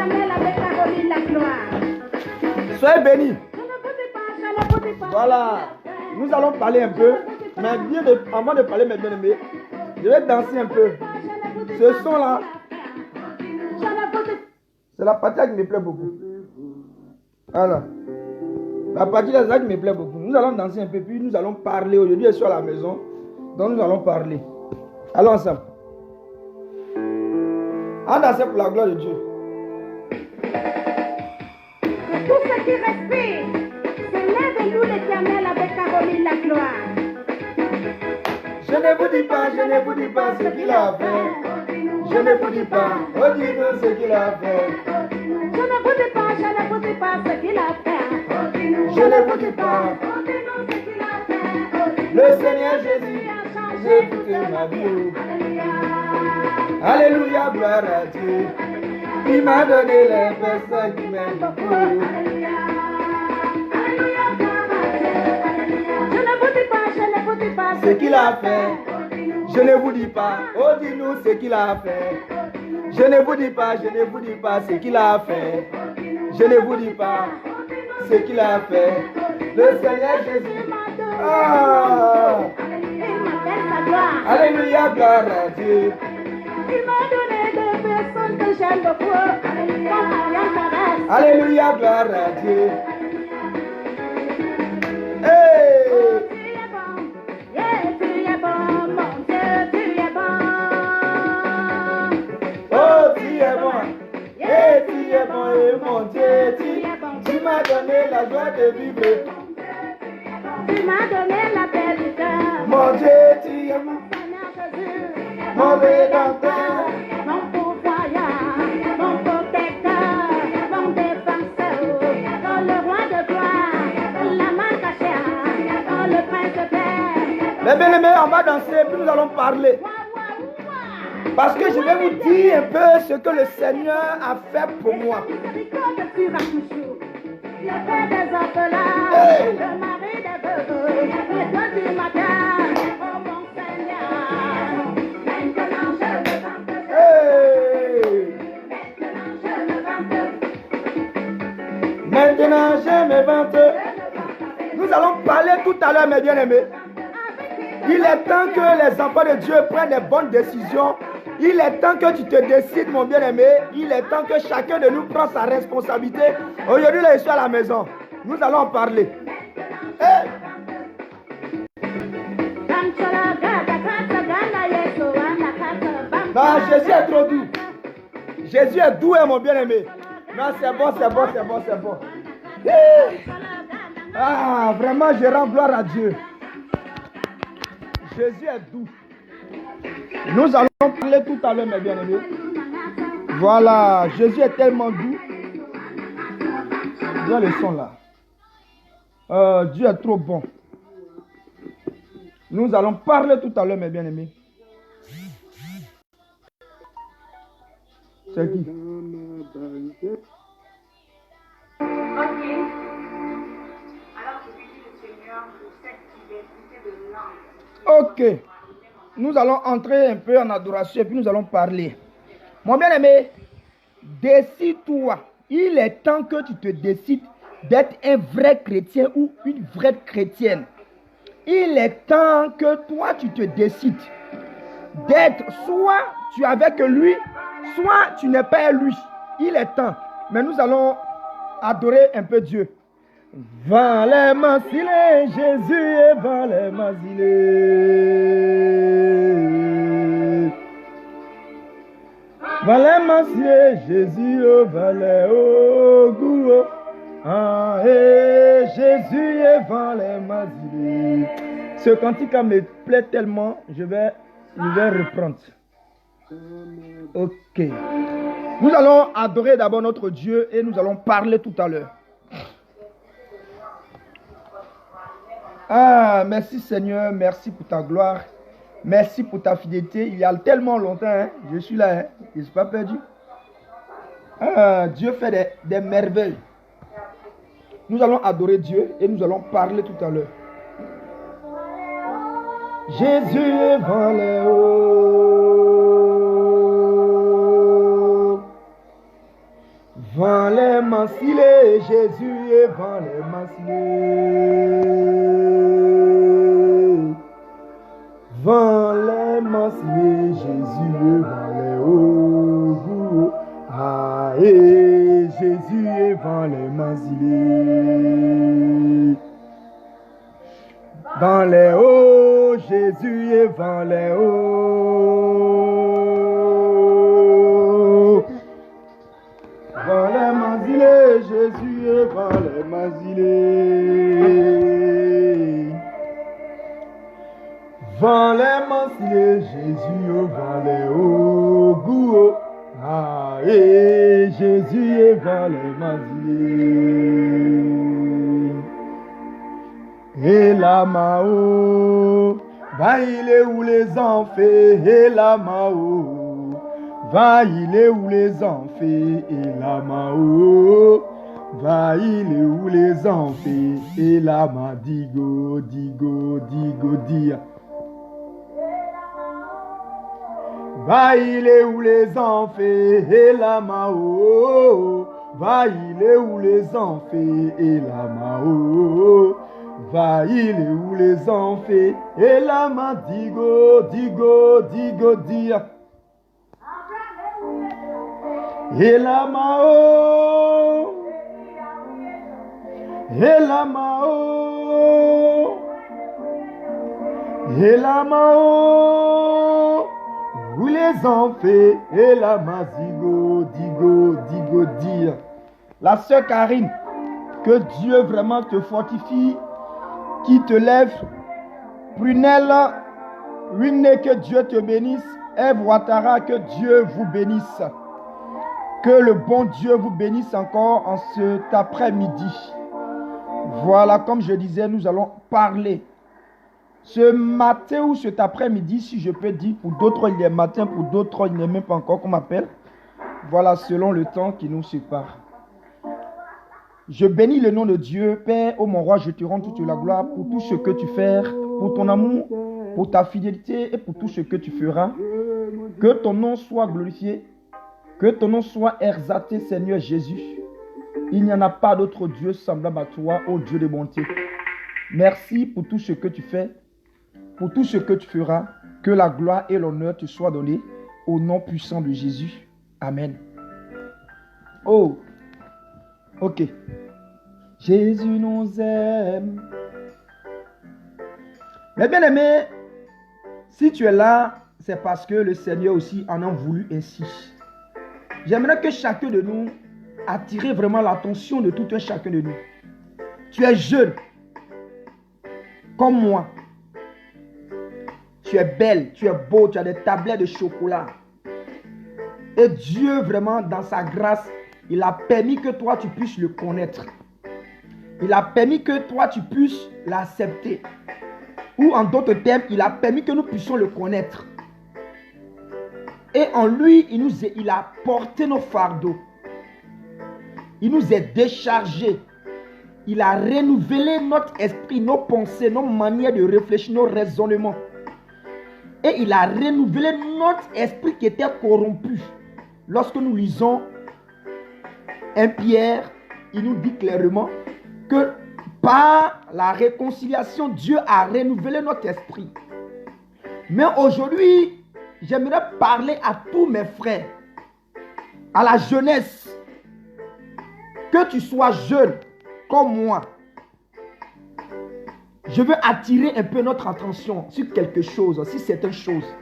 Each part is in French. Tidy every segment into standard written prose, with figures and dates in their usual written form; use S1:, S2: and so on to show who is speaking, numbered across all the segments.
S1: l'Éternel avec Caroline Lacroix.
S2: Soyez bénis.
S1: Je ne vous dis pas.
S2: Voilà. Nous allons parler un peu. Mais avant de parler, mes bien-aimés, je vais danser un peu. Ce son-là, c'est la partie qui me plaît beaucoup. Voilà. La partie là qui me plaît beaucoup. Nous allons danser un peu, puis nous allons parler. Aujourd'hui, je suis à la maison. Donc nous allons parler. Allons ensemble. On danse pour la gloire de Dieu.
S1: Tout ce qui respire, célèbre-nous l'Éternel avec Caroline Lacroix.
S2: Je ne vous dis pas ce qu'il a fait. Je ne vous dis pas, oh dis-nous ce qu'il a fait.
S1: Je ne vous dis pas ce qu'il a fait.
S2: Je ne vous dis pas. Le Seigneur Jésus, j'ai toute ma vie. Alléluia, gloire à Dieu. Il m'a donné les personnes qui m'aiment beaucoup.
S1: Je ne vous dis pas
S2: Ce qu'il a fait. Je ne vous dis pas, oh dis-nous ce qu'il a fait. Je ne vous dis pas ce qu'il a fait. Je ne vous dis pas ce qu'il a fait. Le Seigneur Jésus. Ah. Alléluia, gloire à Dieu.
S1: Il m'a donné deux personnes que j'aime beaucoup.
S2: Alléluia, gloire à Dieu. Hey.
S1: Tu es bon, mon Dieu, tu es bon.
S2: Oh, tu es bon. Et tu es bon, et mon Dieu, tu m'as donné la joie de vivre.
S1: Tu m'as donné la paix du cœur.
S2: Mon Dieu, tu es mon
S1: Seigneur Jésus,
S2: mon rédempteur.
S1: mon pourvoyeur, mon protecteur, mon défenseur, dans le roi de gloire, la main cachée, dans le prince de paix.
S2: Les bien-aimés, on va danser, puis nous allons parler. Parce que je vais vous dire un peu ce que le Seigneur a fait pour moi.
S1: Le père des orphelins,
S2: Hey.
S1: le mari des veuves, le Dieu du matin, oh mon Seigneur. Maintenant je me vante,
S2: Hey.
S1: maintenant je me vante.
S2: Maintenant, je me vante. Nous allons parler tout à l'heure, mes bien-aimés. Il est temps que les enfants de Dieu prennent les bonnes décisions. Il est temps que tu te décides, mon bien-aimé. Il est temps que chacun de nous prenne sa responsabilité. Aujourd'hui, là, je suis à la maison. Nous allons en parler. Hey. Non, Jésus est trop doux. Jésus est doux, mon bien-aimé. Non, c'est bon, c'est bon, c'est bon, c'est bon. Hey. Ah, vraiment, je rends gloire à Dieu. Jésus est doux. Nous allons parler tout à l'heure, mes bien-aimés. Voilà, Jésus est tellement doux. Viens le son là. Dieu est trop bon. Nous allons parler tout à l'heure, mes bien-aimés. C'est qui?
S1: Ok. Alors je bénis le Seigneur pour cette diversité de langues.
S2: Ok. Nous allons entrer un peu en adoration et puis nous allons parler. Mon bien-aimé, décide-toi. Il est temps que tu te décides d'être un vrai chrétien ou une vraie chrétienne. Il est temps que toi tu te décides d'être soit tu es avec lui, soit tu n'es pas lui. Il est temps. Mais nous allons adorer un peu Dieu. Valais Massile, Jésus est Valais Massile. Valais Massile, Jésus est Valais Ogou. Ah, et Jésus est Valais Massile. Ce cantique me plaît tellement, je vais reprendre. Ok. Nous allons adorer d'abord notre Dieu et nous allons parler tout à l'heure. Ah, merci Seigneur, merci pour ta gloire, merci pour ta fidélité. Il y a tellement longtemps, hein, je suis là, hein, je ne suis pas perdu. Ah, Dieu fait des merveilles. Nous allons adorer Dieu et nous allons parler tout à l'heure. Jésus est Vent les mancilés, Jésus est vent les mancilés. Vent les mancilés, Jésus est vent les hauts. Ah, et Jésus est vent les mancilés. Vent les hauts, Jésus est vent les hauts. Vent les mancilés, Jésus est vent les mancilés. Vent les mancilés, Jésus est vent les hauts. Ah, et Jésus est vent les mancilés. Et la Mao, va il est où les enfants, et la Mao, va il est où les enfants, et la Mao, va il est où les enfants, et la ma digo, digo, digo, dia. Va il est où les enfants, et la Mao, va il est où les enfants, et la Mao. Va il est où les enfants, et la ma digo, digo, digo, dia. Et la mao, et la mao, et la mao, où les enfants, et la ma digo, digo, digo, dia. La sœur Karine, que Dieu vraiment te fortifie, qui te lève. Prunelle, Winne, que Dieu te bénisse. Ève Ouattara, que Dieu vous bénisse. Que le bon Dieu vous bénisse encore en cet après-midi. Voilà, comme je disais, nous allons parler. Ce matin ou cet après-midi, si je peux dire, pour d'autres il est matin, pour d'autres il n'est même pas encore qu'on m'appelle. Voilà, selon le temps qui nous sépare. Je bénis le nom de Dieu. Père, ô mon roi, je te rends toute la gloire pour tout ce que tu fais, pour ton amour, pour ta fidélité et pour tout ce que tu feras. Que ton nom soit glorifié, que ton nom soit exalté, Seigneur Jésus. Il n'y en a pas d'autre Dieu semblable à toi, ô Dieu de bonté. Merci pour tout ce que tu fais, pour tout ce que tu feras. Que la gloire et l'honneur te soient donnés au nom puissant de Jésus. Amen. Oh, ok. Jésus nous aime. Mais bien aimé, si tu es là, c'est parce que le Seigneur aussi en a voulu ainsi. J'aimerais que chacun de nous attire vraiment l'attention de tout un chacun de nous. Tu es jeune, comme moi. Tu es belle, tu es beau, tu as des tablettes de chocolat. Et Dieu vraiment dans sa grâce, il a permis que toi tu puisses le connaître. Il a permis que toi tu puisses l'accepter. Ou en d'autres termes, il a permis que nous puissions le connaître. Et en lui, il a porté nos fardeaux. Il nous a déchargés. Il a renouvelé notre esprit, nos pensées, nos manières de réfléchir, nos raisonnements. Et il a renouvelé notre esprit qui était corrompu. Lorsque nous lisons 1 Pierre, il nous dit clairement que par la réconciliation, Dieu a renouvelé notre esprit. Mais aujourd'hui, j'aimerais parler à tous mes frères, à la jeunesse. Que tu sois jeune comme moi, je veux attirer un peu notre attention sur quelque chose, sur certaines choses.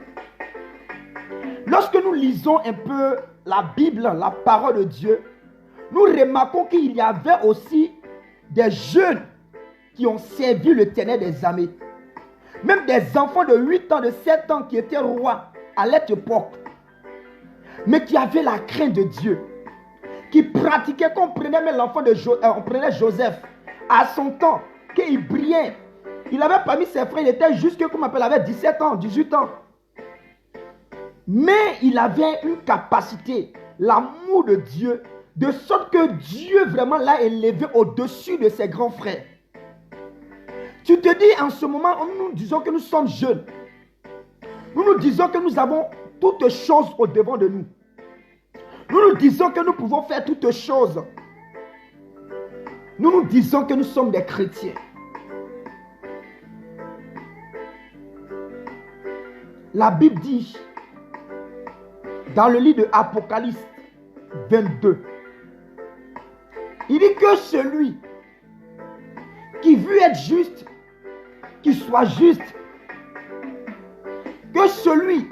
S2: Lorsque nous lisons un peu la Bible, la parole de Dieu, nous remarquons qu'il y avait aussi des jeunes qui ont servi l'Éternel des armées. Même des enfants de 8 ans, de 7 ans qui étaient rois à cette époque. Mais qui avaient la crainte de Dieu. Qui pratiquaient, qu'on prenait même l'enfant de on prenait Joseph à son temps, qu'il brillait. Il avait parmi ses frères, il était jusque, comme on appelle, il avait 17 ans, 18 ans. Mais il avait une capacité, l'amour de Dieu, de sorte que Dieu vraiment l'a élevé au-dessus de ses grands frères. Tu te dis en ce moment, nous disons que nous sommes jeunes. Nous nous disons que nous avons toutes choses au devant de nous. Nous nous disons que nous pouvons faire toutes choses. Nous nous disons que nous sommes des chrétiens. La Bible dit, dans le livre de Apocalypse 22, il dit que celui qui veut être juste, qu'il soit juste. Que celui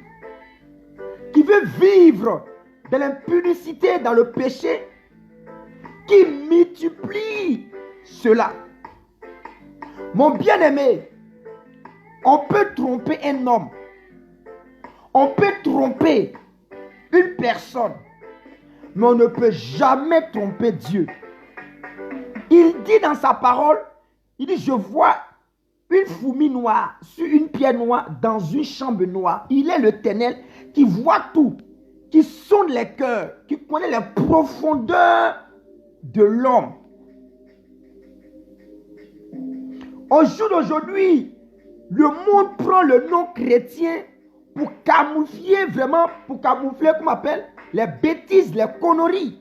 S2: qui veut vivre dans l'impudicité, dans le péché, qui multiplie cela. Mon bien-aimé, on peut tromper un homme. On peut tromper une personne. Mais on ne peut jamais tromper Dieu. Il dit dans sa parole, il dit, je vois une fourmi noire sur une pierre noire dans une chambre noire. Il est l'Éternel qui voit tout, qui sonde les cœurs, qui connaît les profondeurs de l'homme. Au jour d'aujourd'hui, le monde prend le nom chrétien pour camoufler vraiment, comment on appelle, les bêtises, les conneries.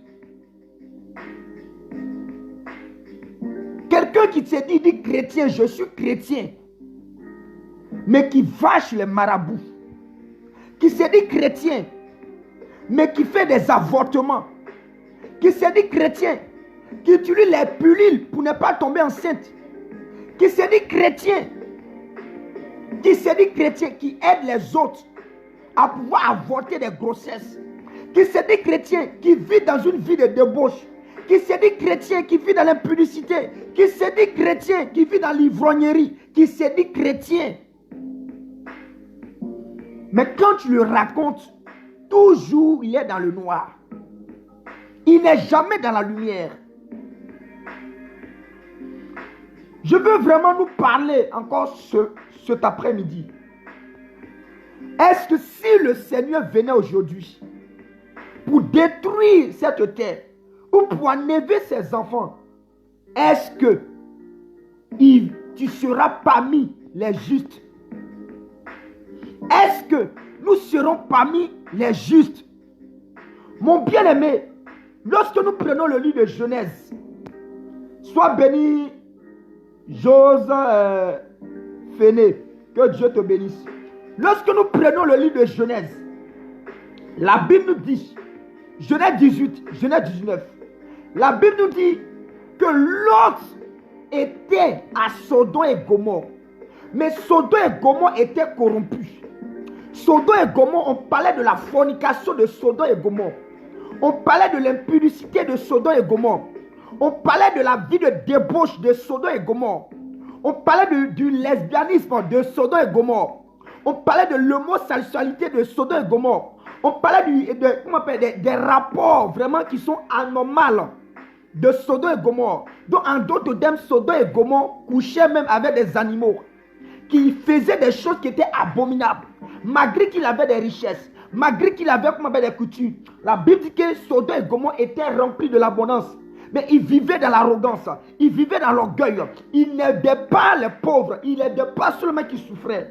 S2: Quelqu'un qui se dit chrétien, je suis chrétien, mais qui vache les marabouts, qui se dit chrétien, mais qui fait des avortements, qui se dit chrétien, qui utilise les pilules pour ne pas tomber enceinte, qui se dit chrétien, qui aide les autres à pouvoir avorter des grossesses, qui se dit chrétien, qui vit dans une vie de débauche, qui se dit chrétien, qui vit dans l'impudicité, qui se dit chrétien, qui vit dans l'ivrognerie, qui se dit chrétien. Mais quand tu le racontes, toujours il est dans le noir. Il n'est jamais dans la lumière. Je veux vraiment nous parler encore cet après-midi. Est-ce que si le Seigneur venait aujourd'hui pour détruire cette terre ou pour enlever ses enfants, est-ce que tu seras parmi les justes? Est-ce que nous serons parmi les justes? Mon bien-aimé, lorsque nous prenons le livre de Genèse, sois béni, Jose Féné, que Dieu te bénisse. Lorsque nous prenons le livre de Genèse, la Bible nous dit, Genèse 18, Genèse 19, la Bible nous dit que Lot était à Sodome et Gomorrhe. Mais Sodome et Gomorrhe étaient corrompus. Sodome et Gomorrhe, on parlait de la fornication de Sodome et Gomorrhe. On parlait de l'impudicité de Sodome et Gomorrhe. On parlait de la vie de débauche de Sodome et Gomorrhe. On parlait du lesbianisme de Sodome et Gomorrhe. On parlait de l'homosexualité de Sodome et Gomorrhe. On parlait des rapports vraiment qui sont anormaux de Sodome et Gomorrhe. Donc en d'autres termes, Sodome et Gomorrhe couchaient même avec des animaux, qui faisaient des choses qui étaient abominables, malgré qu'il avait des richesses, malgré qu'il avait des coutumes. La Bible dit que Sodome et Gomorrhe étaient remplis de l'abondance. Mais ils vivaient dans l'arrogance, ils vivaient dans l'orgueil, ils n'aidaient pas les pauvres, ils n'aidaient pas seulement qui souffraient.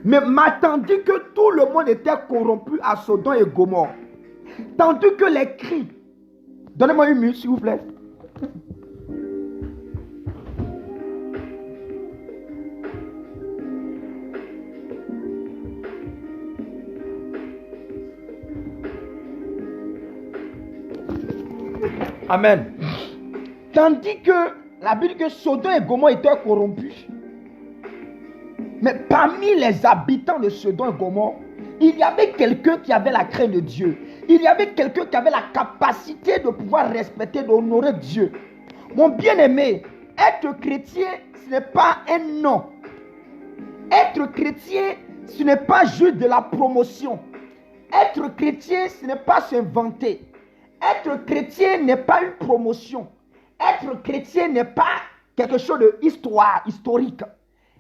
S2: Mais tandis que tout le monde était corrompu à Sodome et Gomorrhe, tandis que les cris, donnez-moi une minute s'il vous plaît. Amen. Tandis que la Bible dit que Sodome et Gomorrhe étaient corrompus. Mais parmi les habitants de Sodome et Gomorrhe, il y avait quelqu'un qui avait la crainte de Dieu. Il y avait quelqu'un qui avait la capacité de pouvoir respecter, d'honorer Dieu. Mon bien-aimé, être chrétien, ce n'est pas un nom. Être chrétien, ce n'est pas juste de la promotion. Être chrétien, ce n'est pas s'inventer. Être chrétien n'est pas une promotion. Être chrétien n'est pas quelque chose historique.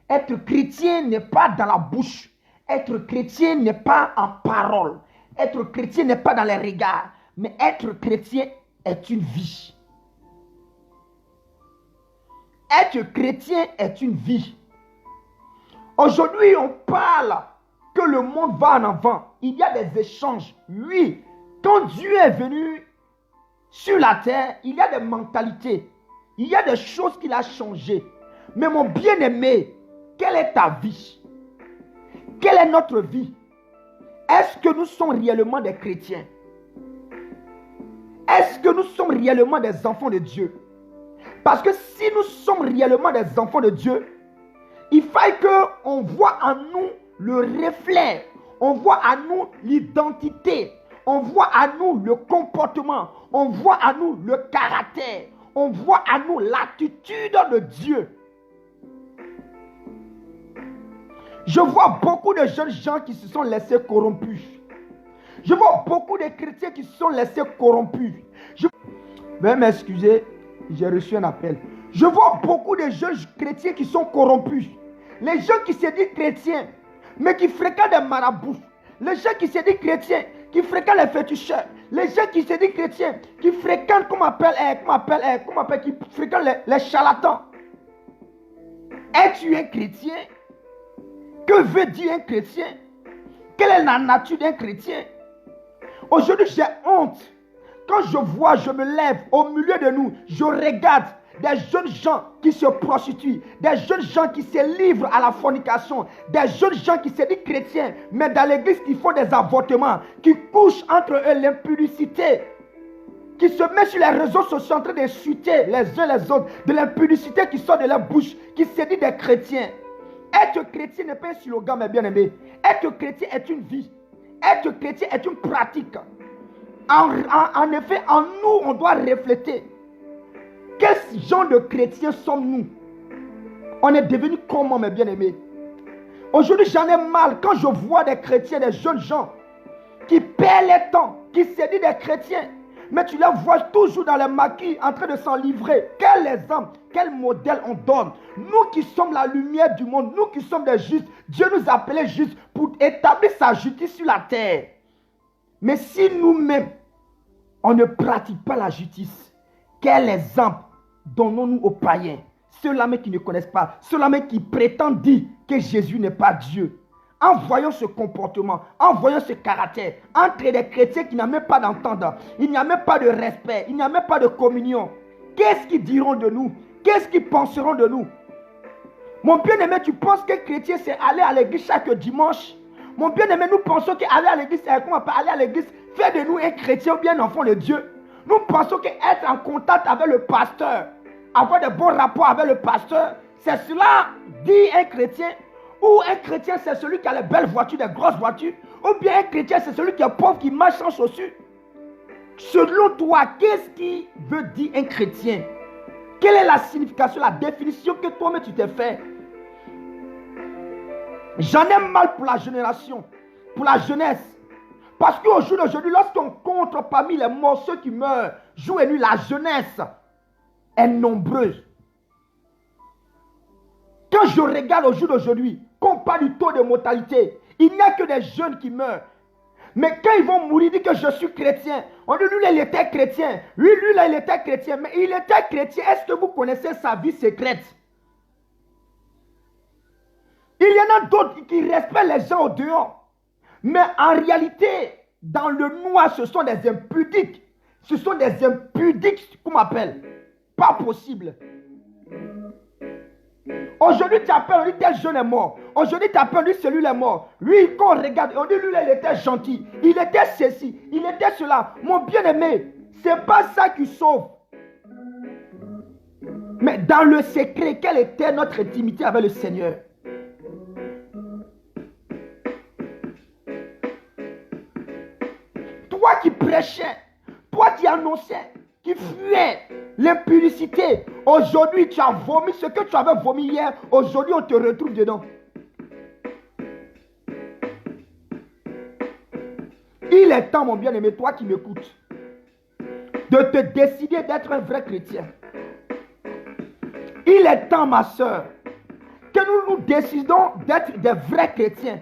S2: Être chrétien n'est pas dans la bouche. Être chrétien n'est pas en parole. Être chrétien n'est pas dans les regards. Mais être chrétien est une vie. Être chrétien est une vie. Aujourd'hui, on parle que le monde va en avant. Il y a des échanges. Oui. Quand Dieu est venu sur la terre, il y a des mentalités. Il y a des choses qu'il a changées. Mais mon bien-aimé, quelle est ta vie? Quelle est notre vie? Est-ce que nous sommes réellement des chrétiens? Est-ce que nous sommes réellement des enfants de Dieu? Parce que si nous sommes réellement des enfants de Dieu, il faut qu'on voit en nous le reflet, on voit en nous l'identité, on voit en nous le comportement, on voit en nous le caractère, on voit en nous l'attitude de Dieu. Je vois beaucoup de jeunes gens qui se sont laissés corrompus. Je vois beaucoup de chrétiens qui se sont laissés corrompus. Veuillez m'excuser, j'ai reçu un appel. Je vois beaucoup de jeunes chrétiens qui sont corrompus. Les gens qui se disent chrétiens, mais qui fréquentent des marabouts. Les gens qui se disent chrétiens, qui fréquentent les féticheurs. Les gens qui se disent chrétiens, qui fréquentent, qui fréquentent les charlatans. Es-tu un chrétien? Que veut dire un chrétien? Quelle est la nature d'un chrétien? Aujourd'hui, j'ai honte. Quand je vois, je me lève au milieu de nous, je regarde des jeunes gens qui se prostituent, des jeunes gens qui se livrent à la fornication, des jeunes gens qui se disent chrétiens, mais dans l'église qui font des avortements, qui couchent entre eux l'impudicité, qui se mettent sur les réseaux sociaux en train d'insulter les uns les autres, de l'impudicité qui sort de leur bouche, qui se disent des chrétiens. Être chrétien n'est pas un slogan, mes bien-aimés. Être chrétien est une vie. Être chrétien est une pratique. En effet, en nous, on doit refléter. Quel genre de chrétiens sommes-nous? On est devenus comment, mes bien-aimés? Aujourd'hui, j'en ai mal quand je vois des chrétiens, des jeunes gens qui perdent le temps, qui se disent des chrétiens, mais tu les vois toujours dans les maquis en train de s'en livrer. Quel exemple, quel modèle on donne? Nous qui sommes la lumière du monde, nous qui sommes des justes, Dieu nous a appelés justes pour établir sa justice sur la terre. Mais si nous-mêmes, on ne pratique pas la justice, quel exemple donnons-nous aux païens? Ceux-là même qui ne connaissent pas, ceux-là même qui prétendent dire que Jésus n'est pas Dieu. En voyant ce comportement, en voyant ce caractère, entre des chrétiens qui n'ont même pas d'entente, il n'y a même pas de respect, il n'y a même pas de communion, qu'est-ce qu'ils diront de nous? Qu'est-ce qu'ils penseront de nous? Mon bien-aimé, tu penses que chrétien c'est aller à l'église chaque dimanche? Mon bien-aimé, nous pensons qu'aller à l'église, c'est comment aller à l'église, faire de nous un chrétien ou bien un enfant de Dieu. Nous pensons qu'être en contact avec le pasteur, avoir de bons rapports avec le pasteur, c'est cela dit un chrétien. Ou un chrétien, c'est celui qui a les belles voitures, des grosses voitures. Ou bien un chrétien, c'est celui qui est pauvre, qui marche sans chaussures. Selon toi, qu'est-ce qui veut dire un chrétien? Quelle est la signification, la définition que toi-même tu t'es fait? J'en ai mal pour la génération, pour la jeunesse. Parce qu'au jour d'aujourd'hui, lorsqu'on compte parmi les morts, ceux qui meurent, jour et nuit, la jeunesse est nombreuse. Quand je regarde au jour d'aujourd'hui, qu'on parle du taux de mortalité, il n'y a que des jeunes qui meurent. Mais quand ils vont mourir, ils disent que je suis chrétien. On dit, lui, là, il était chrétien. Lui, là, il était chrétien. Mais il était chrétien. Est-ce que vous connaissez sa vie secrète? Il y en a d'autres qui respectent les gens au dehors. Mais en réalité, dans le noir, ce sont des impudiques. Ce sont des impudiques qu'on m'appelle. Pas possible. Aujourd'hui, tu appelles, on dit tel jeune est mort. Aujourd'hui, tu appelles, on dit celui-là est mort. Lui, quand on regarde, on dit lui, là, il était gentil. Il était ceci, il était cela. Mon bien-aimé, ce n'est pas ça qui sauve. Mais dans le secret, quelle était notre intimité avec le Seigneur? Toi qui prêchais, toi qui annonçais, qui fuyais l'impudicité, aujourd'hui tu as vomi ce que tu avais vomi hier, aujourd'hui on te retrouve dedans. Il est temps, mon bien-aimé, toi qui m'écoutes, de te décider d'être un vrai chrétien. Il est temps, ma soeur, que nous nous décidons d'être des vrais chrétiens,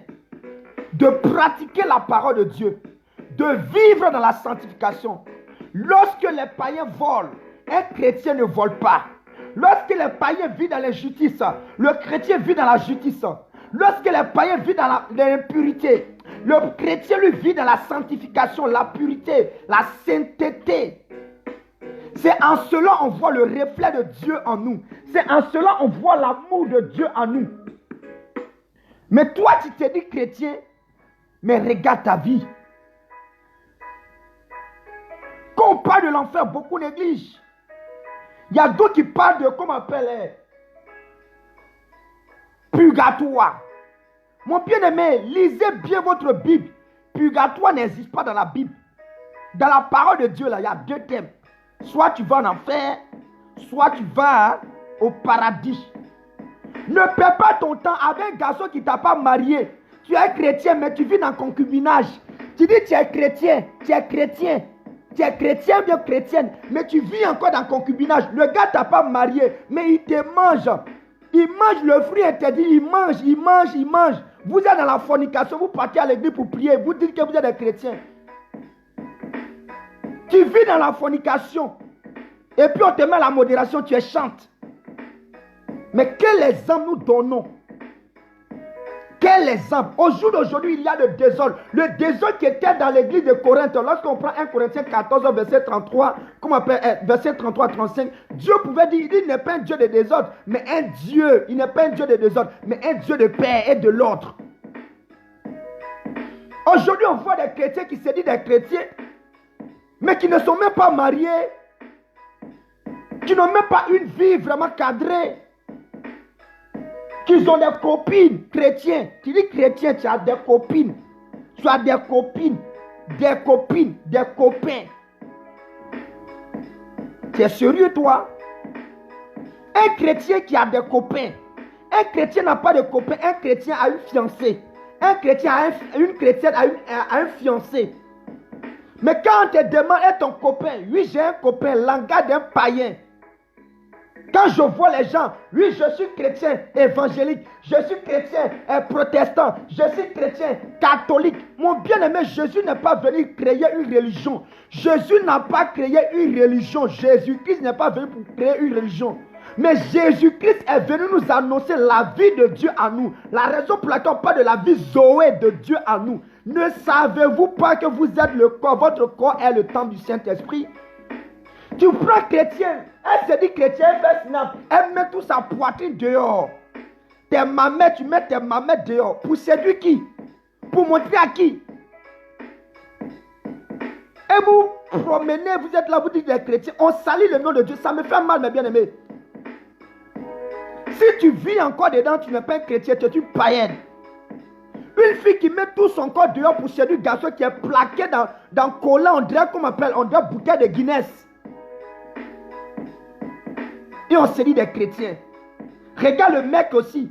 S2: de pratiquer la parole de Dieu, de vivre dans la sanctification. Lorsque les païens volent, un chrétien ne vole pas. Lorsque les païens vivent dans l'injustice, le chrétien vit dans la justice. Lorsque les païens vivent dans l'impurité, Le chrétien, lui, vit dans la sanctification, la pureté, la sainteté. C'est en cela on voit le reflet de Dieu en nous. C'est en cela on voit l'amour de Dieu en nous. Mais toi, tu te dis chrétien, mais regarde ta vie. Quand on parle de l'enfer, beaucoup négligent. Il y a d'autres qui parlent de, comment on appelle, purgatoire. Mon bien-aimé, lisez bien votre Bible. Purgatoire n'existe pas dans la Bible. Dans la parole de Dieu, là, il y a deux thèmes. Soit tu vas en enfer, soit tu vas au paradis. Ne perds pas ton temps avec un garçon qui ne t'a pas marié. Tu es chrétien, mais tu vis dans le concubinage. Tu dis tu es chrétien, tu es chrétien. Tu es chrétien, bien chrétienne, mais tu vis encore dans le concubinage. Le gars ne t'a pas marié, mais il te mange. Il mange le fruit interdit, il mange. Vous êtes dans la fornication, vous partez à l'église pour prier, vous dites que vous êtes des chrétiens. Tu vis dans la fornication. Et puis on te met la modération, tu es chante. Mais quel exemple nous donnons? Quel exemple? Au jour d'aujourd'hui, il y a le désordre. Le désordre qui était dans l'église de Corinthe. Lorsqu'on prend 1 Corinthiens 14, verset 33, comment on appelle, verset 33-35, Dieu pouvait dire, il n'est pas un Dieu de désordre, mais un Dieu. Il n'est pas un Dieu de désordre, mais un Dieu de paix et de l'ordre. Aujourd'hui, on voit des chrétiens qui se disent des chrétiens, mais qui ne sont même pas mariés, qui n'ont même pas une vie vraiment cadrée, qui ont des copines chrétiens. Tu dis chrétien, tu as des copines, tu as des copines, des copains. Tu es sérieux, toi? Un chrétien qui a des copains, un chrétien n'a pas de copains, un chrétien a une fiancée, un chrétien a une chrétienne a un fiancé. Mais quand on te demande, est ton copain? Oui, j'ai un copain, langage d'un païen. Quand je vois les gens, oui, je suis chrétien évangélique, je suis chrétien protestant, je suis chrétien catholique. Mon bien-aimé, Jésus n'est pas venu créer une religion. Jésus n'a pas créé une religion. Jésus-Christ n'est pas venu pour créer une religion. Mais Jésus-Christ est venu nous annoncer la vie de Dieu à nous. La raison pour laquelle on parle de la vie Zoé de Dieu à nous. Ne savez-vous pas que vous êtes le corps, votre corps est le temple du Saint-Esprit? Tu prends chrétien, elle se dit chrétien, elle fait snap, elle met toute sa poitrine dehors. Tes mamettes, tu mets tes mamettes dehors. Pour séduire qui? Pour montrer à qui? Et vous promenez, vous êtes là, vous dites des chrétiens, on salit le nom de Dieu, ça me fait mal mes bien-aimés. Si tu vis encore dedans, tu n'es pas un chrétien, tu es une païenne. Une fille qui met tout son corps dehors pour séduire un garçon qui est plaqué dans collant, on dirait qu'on appelle, on dirait bouquet de Guinness. Et on se dit des chrétiens. Regarde le mec aussi.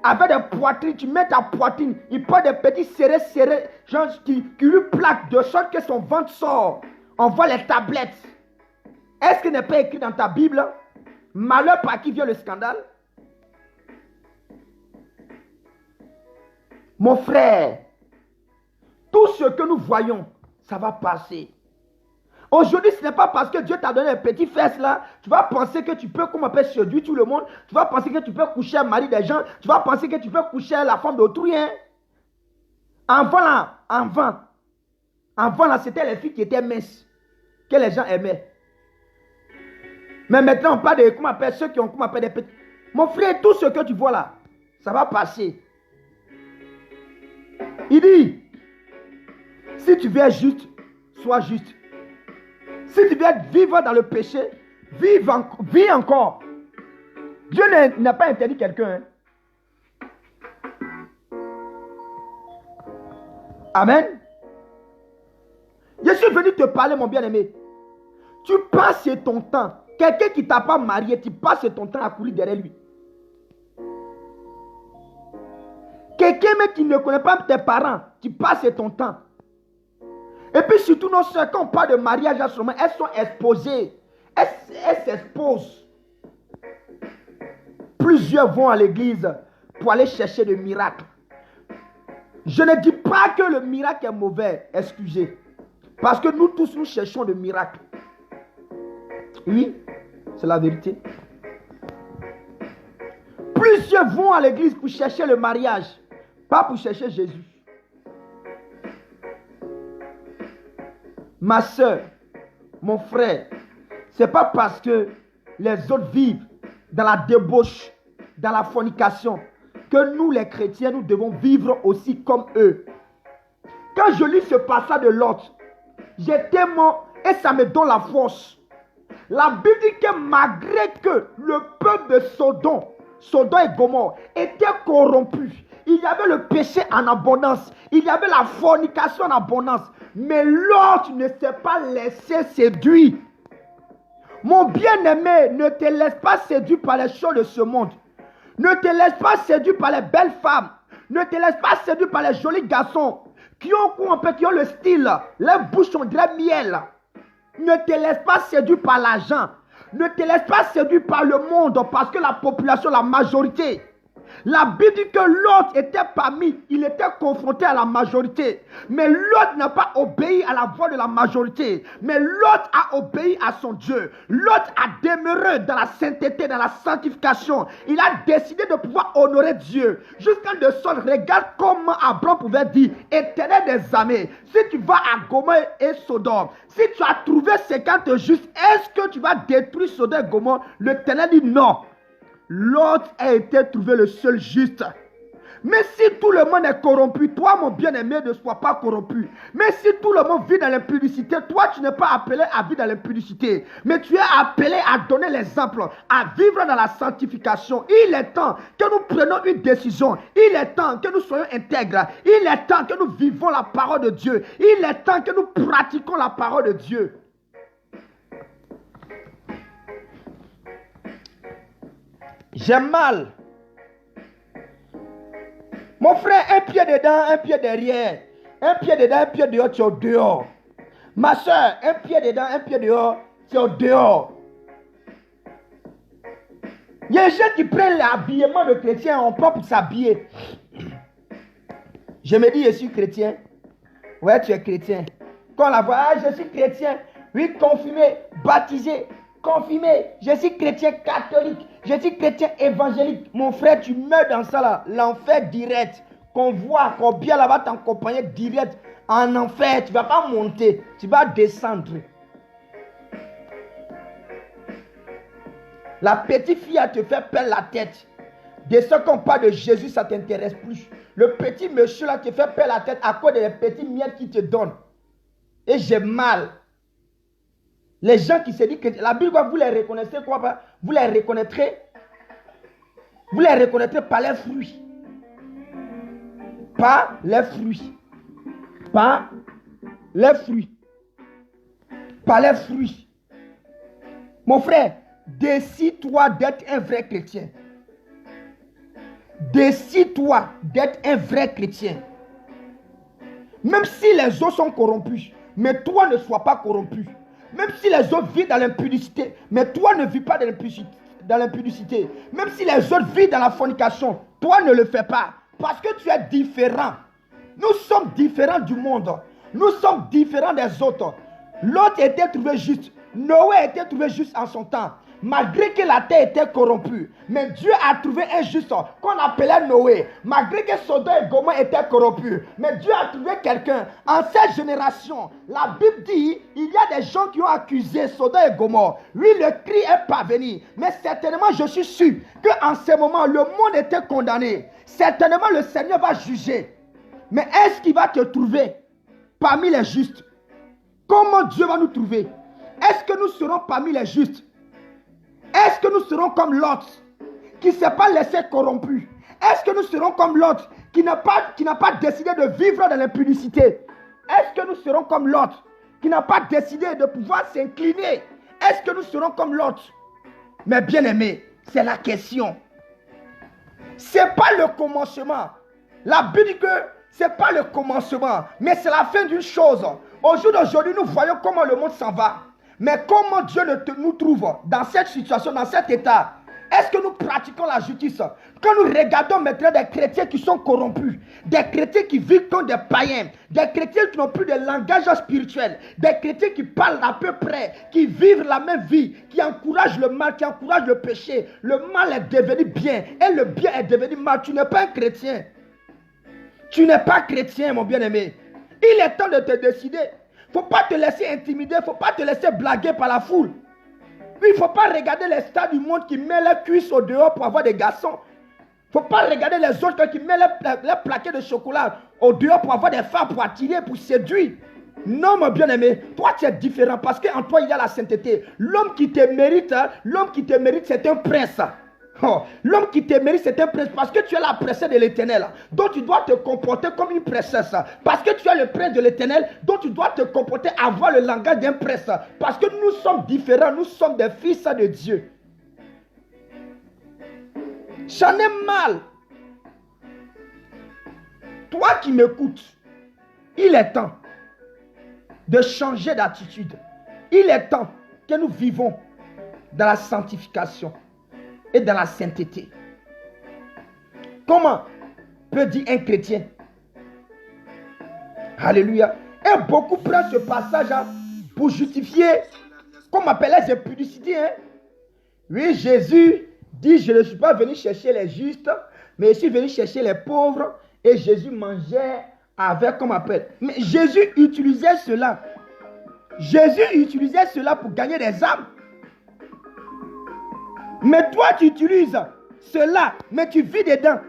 S2: Avec des poitrines, tu mets ta poitrine. Il prend des petits serrés, genre qui lui plaquent de sorte que son ventre sort. On voit les tablettes. Est-ce qu'il n'est pas écrit dans ta Bible? Malheur par qui vient le scandale? Mon frère, tout ce que nous voyons, ça va passer. Aujourd'hui, ce n'est pas parce que Dieu t'a donné un petit fesse là, tu vas penser que tu peux, comme on appelle, séduire tout le monde. Tu vas penser que tu peux coucher le mari des gens. Tu vas penser que tu peux coucher la femme d'autrui. Hein? Avant là, c'était les filles qui étaient minces, que les gens aimaient. Mais maintenant, on parle de, comment on appelle, ceux qui ont, comment on appelle, des petits. Mon frère, tout ce que tu vois là, ça va passer. Il dit, si tu veux être juste, sois juste. Si tu veux vivre dans le péché, vis encore. Dieu n'a pas interdit quelqu'un. Hein? Amen. Je suis venu te parler, mon bien-aimé. Tu passes ton temps. Quelqu'un qui ne t'a pas marié, tu passes ton temps à courir derrière lui. Quelqu'un qui ne connaît pas tes parents, tu passes ton temps. Et puis surtout, nos soeurs, quand on parle de mariage en ce moment, elles sont exposées. Elles s'exposent. Plusieurs vont à l'église pour aller chercher le miracle. Je ne dis pas que le miracle est mauvais, excusez. Parce que nous tous, nous cherchons le miracle. Oui, c'est la vérité. Plusieurs vont à l'église pour chercher le mariage, pas pour chercher Jésus. Ma soeur, mon frère, ce n'est pas parce que les autres vivent dans la débauche, dans la fornication, que nous les chrétiens, nous devons vivre aussi comme eux. Quand je lis ce passage de Lot, j'étais mort et ça me donne la force. La Bible dit que malgré que le peuple de Sodome et Gomorrhe était corrompu, il y avait le péché en abondance, il y avait la fornication en abondance, mais Lot ne s'est pas laissé séduire. Mon bien-aimé, ne te laisse pas séduire par les choses de ce monde. Ne te laisse pas séduire par les belles femmes. Ne te laisse pas séduire par les jolis garçons qui ont le style, les bouches on dirait miel. Ne te laisse pas séduire par l'argent. Ne te laisse pas séduire par le monde parce que la population, la majorité. La Bible dit que l'autre était parmi, il était confronté à la majorité. Mais l'autre n'a pas obéi à la voix de la majorité. Mais l'autre a obéi à son Dieu. L'autre a demeuré dans la sainteté, dans la sanctification. Il a décidé de pouvoir honorer Dieu. Jusqu'à de sorte, regarde comment Abraham pouvait dire, Éternel des armées, si tu vas à Gomorrhe et Sodome, si tu as trouvé 50 justes, est-ce que tu vas détruire Sodome et Gomorrhe? L'Éternel dit non. L'autre a été trouvé le seul juste. Mais si tout le monde est corrompu, toi mon bien-aimé ne sois pas corrompu. Mais si tout le monde vit dans l'impudicité, toi tu n'es pas appelé à vivre dans l'impudicité. Mais tu es appelé à donner l'exemple, à vivre dans la sanctification. Il est temps que nous prenions une décision. Il est temps que nous soyons intègres. Il est temps que nous vivons la parole de Dieu. Il est temps que nous pratiquons la parole de Dieu. J'ai mal. Mon frère, un pied dedans, un pied derrière. Un pied dedans, un pied dehors, tu es au dehors. Ma soeur, un pied dedans, un pied dehors, tu es au dehors. Il y a des gens qui prennent l'habillement de chrétien, on prend pour s'habiller. Je me dis, je suis chrétien. Ouais, tu es chrétien. Quand on la voit, ah, je suis chrétien. Oui, confirmé, baptisé, confirmé. Je suis chrétien catholique. Je suis chrétien évangélique. Mon frère, tu meurs dans ça là. L'enfer direct. Qu'on voit, qu'on bien là-bas t'accompagner direct en enfer. Tu ne vas pas monter. Tu vas descendre. La petite fille, elle te fait perdre la tête. Dès ce qu'on parle de Jésus, ça ne t'intéresse plus. Le petit monsieur là te fait perdre la tête à cause des petits miettes qu'il te donne. Et j'ai mal. Les gens qui se disent que la Bible, vous les reconnaissez quoi? Vous les reconnaîtrez. Vous les reconnaîtrez par les fruits. Par les fruits. Par les fruits. Par les fruits. Mon frère, décide-toi d'être un vrai chrétien. Décide-toi d'être un vrai chrétien. Même si les autres sont corrompus, mais toi ne sois pas corrompu. Même si les autres vivent dans l'impudicité, mais toi ne vis pas dans l'impudicité. Même si les autres vivent dans la fornication, toi ne le fais pas. Parce que tu es différent. Nous sommes différents du monde. Nous sommes différents des autres. L'autre était trouvé juste. Noé était trouvé juste en son temps. Malgré que la terre était corrompue. Mais Dieu a trouvé un juste qu'on appelait Noé. Malgré que Sodome et Gomorrhe étaient corrompus. Mais Dieu a trouvé quelqu'un. En cette génération, la Bible dit, il y a des gens qui ont accusé Sodome et Gomorrhe. Oui, le cri est parvenu. Mais certainement, je suis sûr qu'en ce moment, le monde était condamné. Certainement, le Seigneur va juger. Mais est-ce qu'il va te trouver parmi les justes? Comment Dieu va nous trouver? Est-ce que nous serons parmi les justes? Est-ce que nous serons comme l'autre qui ne s'est pas laissé corrompu? Est-ce que nous serons comme l'autre qui n'a pas décidé de vivre dans l'impudicité? Est-ce que nous serons comme l'autre qui n'a pas décidé de pouvoir s'incliner? Est-ce que nous serons comme l'autre? Mais bien aimé, c'est la question. Ce n'est pas le commencement. La Bible dit que ce n'est pas le commencement, mais c'est la fin d'une chose. Au jour d'aujourd'hui, nous voyons comment le monde s'en va. Mais comment Dieu nous trouve dans cette situation, dans cet état? Est-ce que nous pratiquons la justice? Quand nous regardons maintenant des chrétiens qui sont corrompus, des chrétiens qui vivent comme des païens, des chrétiens qui n'ont plus de langage spirituel, des chrétiens qui parlent à peu près, qui vivent la même vie, qui encouragent le mal, qui encouragent le péché. Le mal est devenu bien et le bien est devenu mal. Tu n'es pas un chrétien. Tu n'es pas chrétien, mon bien-aimé. Il est temps de te décider. Il ne faut pas te laisser intimider, il ne faut pas te laisser blaguer par la foule. Puis il ne faut pas regarder les stars du monde qui mettent leurs cuisses au dehors pour avoir des garçons. Il ne faut pas regarder les autres qui mettent leurs plaquets de chocolat au dehors pour avoir des femmes, pour attirer, pour séduire. Non, mon bien-aimé, toi tu es différent parce qu'en toi il y a la sainteté. L'homme qui te mérite, c'est un prince. Oh, l'homme qui te mérite, c'est un prince parce que tu es la princesse de l'Éternel. Donc tu dois te comporter comme une princesse. Parce que tu es le prince de l'Éternel, donc tu dois te comporter, avoir le langage d'un prince. Parce que nous sommes différents, nous sommes des fils de Dieu. J'en ai mal. Toi qui m'écoutes, il est temps de changer d'attitude. Il est temps que nous vivons dans la sanctification et dans la sainteté. Comment peut dire un chrétien? Alléluia. Et beaucoup prennent ce passage pour justifier, comme on appelle les impudicités. Oui, Jésus dit, je ne suis pas venu chercher les justes, mais je suis venu chercher les pauvres. Et Jésus mangeait avec, comme on appelle. Mais Jésus utilisait cela. Jésus utilisait cela pour gagner des âmes. Mais toi, tu utilises cela, mais tu vis dedans.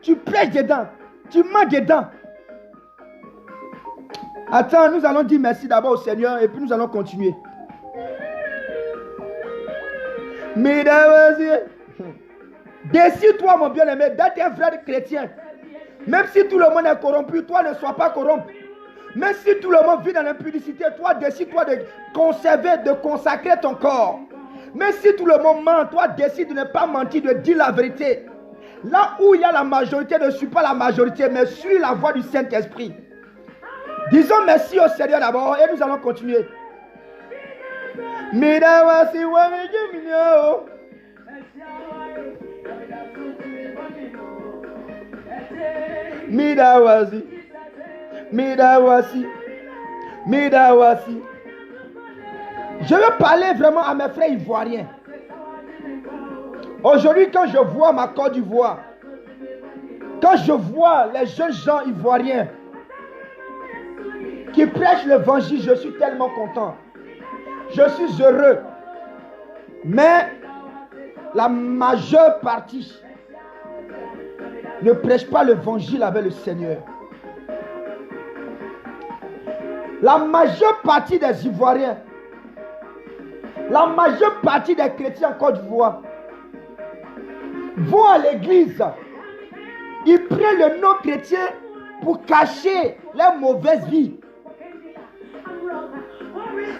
S2: Tu prêches dedans. Tu manges dedans. Attends, nous allons dire merci d'abord au Seigneur et puis nous allons continuer. Mesdames, décide-toi, mon bien-aimé, d'être un vrai chrétien. Même si tout le monde est corrompu, toi ne sois pas corrompu. Même si tout le monde vit dans l'impudicité, toi décide-toi de conserver, de consacrer ton corps. Même si tout le monde ment, toi décide de ne pas mentir, de dire la vérité. Là où il y a la majorité, ne suis pas la majorité, mais suis la voix du Saint-Esprit. Disons merci au Seigneur d'abord et nous allons continuer. Midawasi, Midawasi, Midawasi. Je veux parler vraiment à mes frères ivoiriens. Aujourd'hui, quand je vois ma Côte d'Ivoire, quand je vois les jeunes gens ivoiriens qui prêchent l'évangile, je suis tellement content. Je suis heureux. Mais la majeure partie ne prêche pas l'évangile avec le Seigneur. La majeure partie des Ivoiriens, la majeure partie des chrétiens en Côte d'Ivoire vont à l'église. Ils prennent le nom chrétien pour cacher leur mauvaise vie.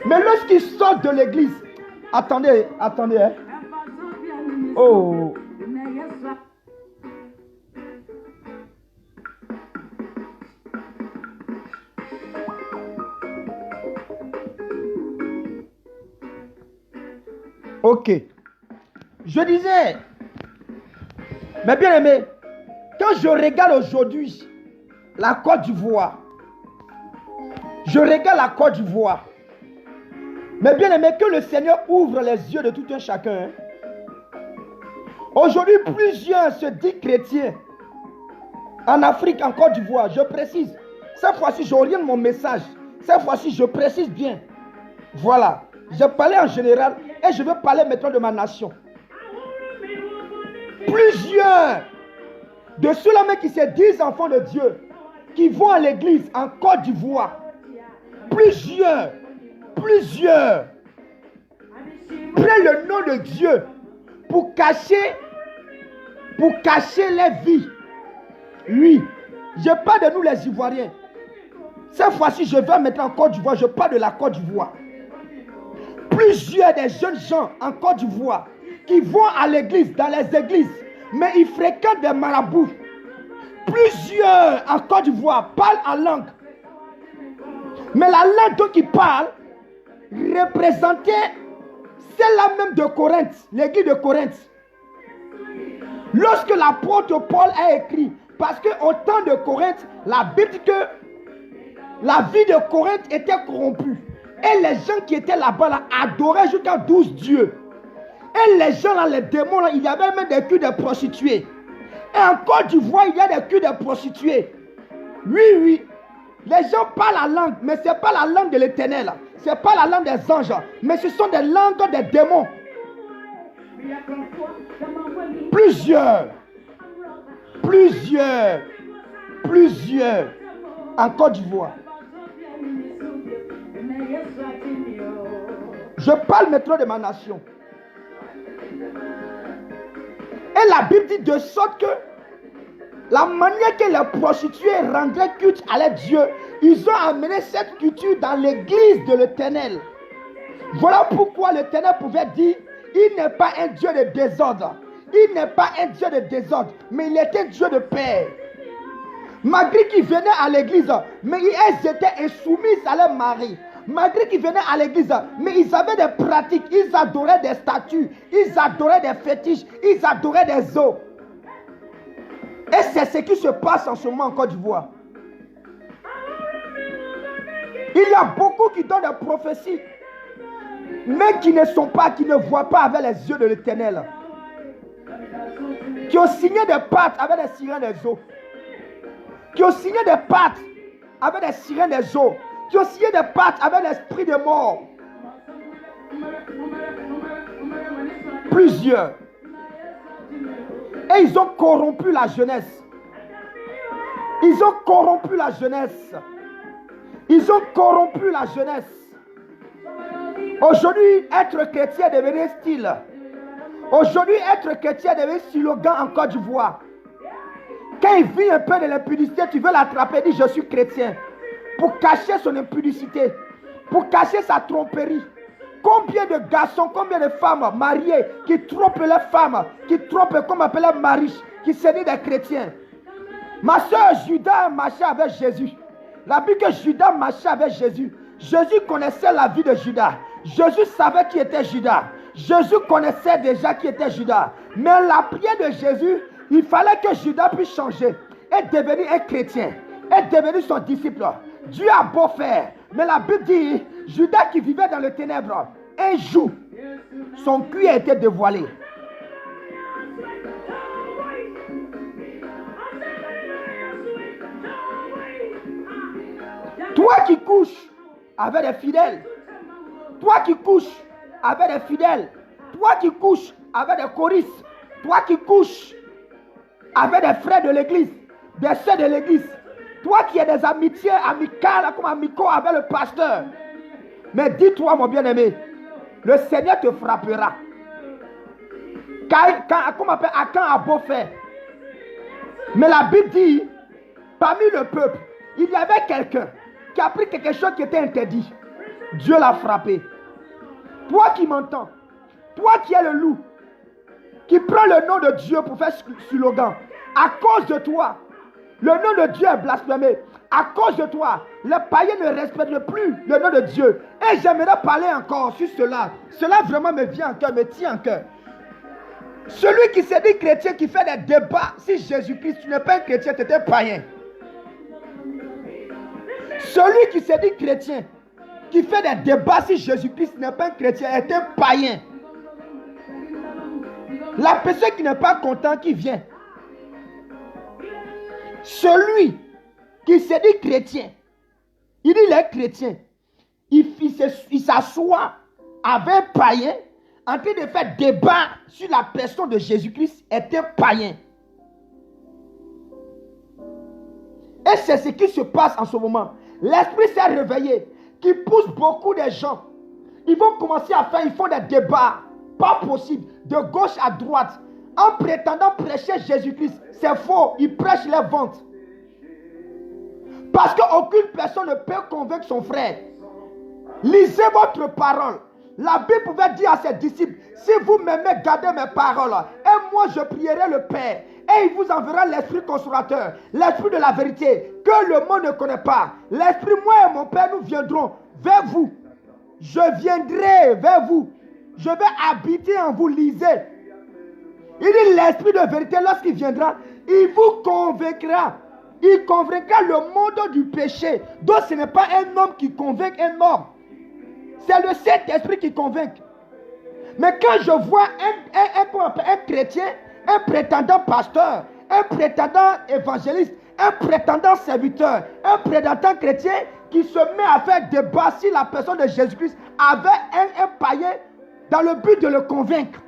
S2: Mais lorsqu'ils sortent de l'église, attendez, hein. Oh. Ok. Je disais, mais bien aimé, quand je regarde aujourd'hui la Côte d'Ivoire, je regarde la Côte d'Ivoire, mais bien aimé, que le Seigneur ouvre les yeux de tout un chacun. Hein. Aujourd'hui, plusieurs se disent chrétiens en Afrique, en Côte d'Ivoire. Je précise, cette fois-ci, j'oriente mon message. Cette fois-ci, je précise bien. Voilà. Je parlais en général et je veux parler maintenant de ma nation. Plusieurs de ceux-là même qui se disent enfants de Dieu, qui vont à l'église en Côte d'Ivoire, plusieurs prennent le nom de Dieu pour cacher les vies. Oui, je parle de nous les Ivoiriens. Cette fois-ci, je vais maintenant en Côte d'Ivoire, je parle de la Côte d'Ivoire. Plusieurs des jeunes gens en Côte d'Ivoire qui vont à l'église, dans les églises, mais ils fréquentent des marabouts. Plusieurs en Côte d'Ivoire parlent en langue. Mais la langue dont ils parlent représentait celle-là même de Corinthe, l'église de Corinthe. Lorsque l'apôtre Paul a écrit, parce qu'au temps de Corinthe, la Bible dit que la vie de Corinthe était corrompue. Et les gens qui étaient là-bas là, adoraient jusqu'à 12 dieux. Et les gens là, les démons là, il y avait même des cultes de prostituées. Et en Côte d'Ivoire, il y a des cultes de prostituées. Oui, Les gens parlent la langue, mais ce n'est pas la langue de l'Éternel. Ce n'est pas la langue des anges, mais ce sont des langues des démons. Plusieurs en Côte d'Ivoire. Je parle maintenant de ma nation. Et la Bible dit de sorte que la manière que les prostituées rendraient culte à leur Dieu, ils ont amené cette culture dans l'église de l'Éternel. Voilà pourquoi l'Éternel pouvait dire, il n'est pas un Dieu de désordre. Il n'est pas un Dieu de désordre, mais il est un Dieu de paix. Malgré qu'ils venaient à l'église, mais elles étaient insoumises à leur mari. Malgré qu'ils venaient à l'église, mais ils avaient des pratiques, ils adoraient des statues, ils adoraient des fétiches, ils adoraient des os. Et c'est ce qui se passe en ce moment en Côte d'Ivoire. Il y a beaucoup qui donnent des prophéties, mais qui ne sont pas, qui ne voient pas avec les yeux de l'Éternel. Qui ont signé des pactes avec des sirènes des eaux. Qui ont signé des pactes avec des sirènes des eaux. Qui ont signé des pactes avec l'esprit de mort. Plusieurs. Et ils ont corrompu la jeunesse. Ils ont corrompu la jeunesse. Ils ont corrompu la jeunesse. Aujourd'hui, être chrétien est devenu style. Aujourd'hui, être chrétien est devenu slogan en Côte d'Ivoire. Quand il vit un peu de l'impudicité, tu veux l'attraper et dire je suis chrétien. Pour cacher son impudicité. Pour cacher sa tromperie. Combien de garçons, combien de femmes mariées qui trompent leurs femmes, qui trompent comme on appelle les maris, qui se disent des chrétiens. Ma soeur Judas marchait avec Jésus. La Bible que Judas marchait avec Jésus. Jésus connaissait la vie de Judas. Jésus savait qui était Judas. Jésus connaissait déjà qui était Judas. Mais la prière de Jésus, il fallait que Judas puisse changer et devenir un chrétien, et devenir son disciple. Dieu a beau faire, mais la Bible dit, Judas qui vivait dans les ténèbres, un jour, son cuir a été dévoilé. Toi qui couches avec des fidèles, toi qui couches avec des fidèles, toi qui couches avec des choristes, toi qui couches avec des frères de l'église, des sœurs de l'église, toi qui as des amitiés amicales comme amicaux avec le pasteur. Mais dis-toi, mon bien-aimé, le Seigneur te frappera. Comme appelle Akan a beau faire. Mais la Bible dit, parmi le peuple, il y avait quelqu'un qui a pris quelque chose qui était interdit. Dieu l'a frappé. Toi qui m'entends, toi qui es le loup, qui prend le nom de Dieu pour faire slogan, à cause de toi, le nom de Dieu est blasphémé. À cause de toi, les païens ne respectent plus le nom de Dieu. Et j'aimerais parler encore sur cela. Cela vraiment me vient en cœur, me tient en cœur. Celui qui se dit chrétien, qui fait des débats, si Jésus-Christ, tu n'es pas un chrétien, tu étais païen. Celui qui se dit chrétien, qui fait des débats, si Jésus-Christ n'est pas un chrétien, est un païen. La personne qui n'est pas content, qui vient. Celui qui se dit chrétien, il dit il est chrétien, il s'assoit avec un païen en train de faire débat sur la personne de Jésus-Christ, est un païen. Et c'est ce qui se passe en ce moment. L'esprit s'est réveillé, qui pousse beaucoup de gens. Ils vont commencer à faire, ils font des débats, pas possible, de gauche à droite, en prétendant prêcher Jésus-Christ. C'est faux, ils prêchent les ventes. Parce qu'aucune personne ne peut convaincre son frère. Lisez votre parole. La Bible pouvait dire à ses disciples, si vous m'aimez, gardez mes paroles. Et moi, je prierai le Père. Et il vous enverra l'Esprit consolateur, l'Esprit de la vérité, que le monde ne connaît pas. L'Esprit, moi et mon Père, nous viendrons vers vous. Je viendrai vers vous. Je vais habiter en vous, lisez. Il dit l'Esprit de vérité, lorsqu'il viendra, il vous convaincra. Il convaincra le monde du péché. Donc ce n'est pas un homme qui convainc un homme. C'est le Saint-Esprit qui convainc. Mais quand je vois un chrétien, un prétendant pasteur, un prétendant évangéliste, un prétendant serviteur, un prétendant chrétien qui se met à faire débat si la personne de Jésus-Christ avait un païen dans le but de le convaincre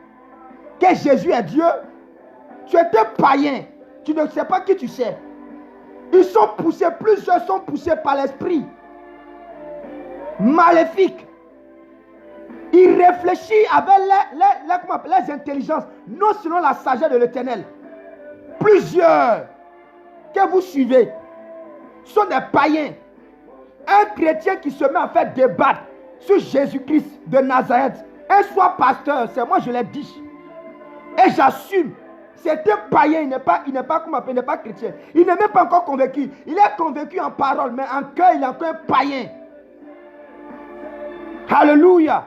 S2: que Jésus est Dieu. Tu es un païen, tu ne sais pas qui tu sais. Ils sont poussés, plusieurs sont poussés par l'esprit maléfique. Il réfléchit avec les intelligences, non selon la sagesse de l'Éternel. Plusieurs que vous suivez sont des païens. Un chrétien qui se met à faire débattre sur Jésus-Christ de Nazareth, un soit pasteur, c'est moi je l'ai dit. Et j'assume. C'est un païen, il n'est pas chrétien. Il n'est même pas encore convaincu. Il est convaincu en parole, mais en cœur, il est encore un païen. Alléluia.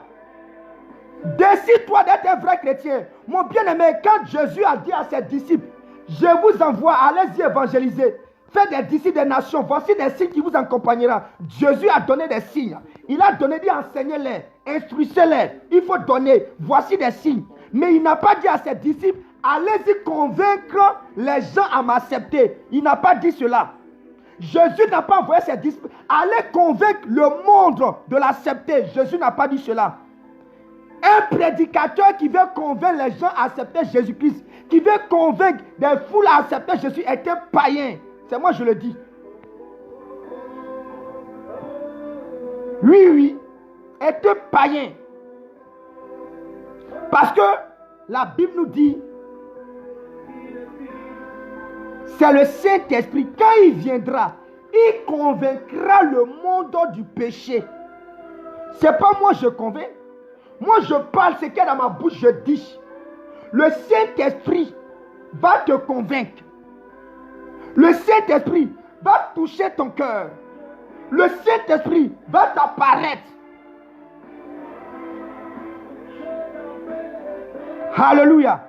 S2: Décide-toi d'être un vrai chrétien. Mon bien-aimé, quand Jésus a dit à ses disciples, je vous envoie, allez-y évangéliser. Faites des disciples des nations. Voici des signes qui vous accompagneront. Jésus a donné des signes. Il a donné, dit enseignez-les, instruisez-les. Il faut donner. Voici des signes. Mais il n'a pas dit à ses disciples, allez-y convaincre les gens à m'accepter. Il n'a pas dit cela. Jésus n'a pas envoyé ses disciples. Allez convaincre le monde de l'accepter. Jésus n'a pas dit cela. Un prédicateur qui veut convaincre les gens à accepter Jésus-Christ, qui veut convaincre des foules à accepter Jésus, est un païen. C'est moi je le dis. Oui, est un païen. Parce que la Bible nous dit, c'est le Saint-Esprit, quand il viendra, il convaincra le monde du péché. C'est pas moi je convainc. Moi je parle, ce qu'il y a dans ma bouche, je dis. Le Saint-Esprit va te convaincre. Le Saint-Esprit va toucher ton cœur. Le Saint-Esprit va t'apparaître. Alléluia.